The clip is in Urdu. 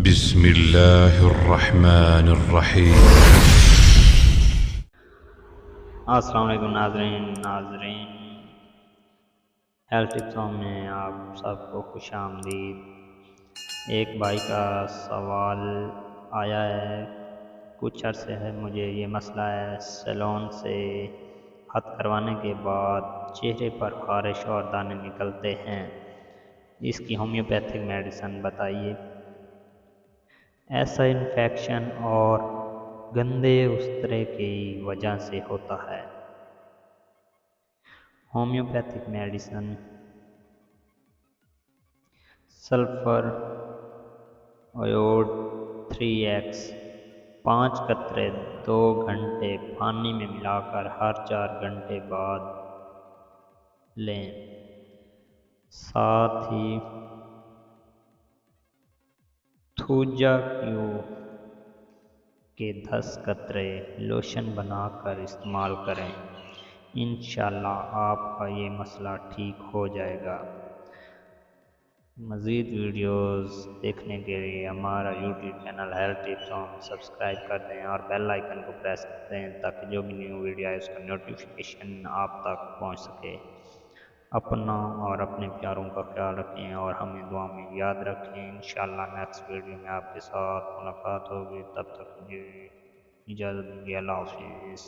بسم اللہ الرحمن الرحیم۔ السلام علیکم ناظرین ہیلتھ ٹپسوں میں آپ سب کو خوش آمدید۔ ایک بھائی کا سوال آیا ہے، کچھ عرصے ہے مجھے یہ مسئلہ ہے، سیلون سے خط کروانے کے بعد چہرے پر خارش اور دانے نکلتے ہیں، اس کی ہومیوپیتھک میڈیسن بتائیے۔ ایسا انفیکشن اور گندے استرے کی وجہ سے ہوتا ہے۔ ہومیوپیتھک میڈیسن سلفر آیوڈ 3x 5 قطرے 2 گھنٹے پانی میں ملا کر ہر 4 گھنٹے بعد لیں۔ ساتھ ہی تھوجا کیو کے 10 قطرے لوشن بنا کر استعمال کریں، انشاءاللہ آپ کا یہ مسئلہ ٹھیک ہو جائے گا۔ مزید ویڈیوز دیکھنے کے لیے ہمارا YouTube channel health tips subscribe کر دیں اور بیل آئیکن کو پریس کر دیں تاکہ جو بھی نیو ویڈیو آئے اس کا نوٹیفیکیشن آپ تک پہنچ سکے۔ اپنا اور اپنے پیاروں کا خیال رکھیں اور ہمیں دعا میں یاد رکھیں۔ انشاءاللہ نیکسٹ ویڈیو میں آپ کے ساتھ ملاقات ہوگی، تب تک مجھے اجازت دیجیے۔ اللہ حافظ۔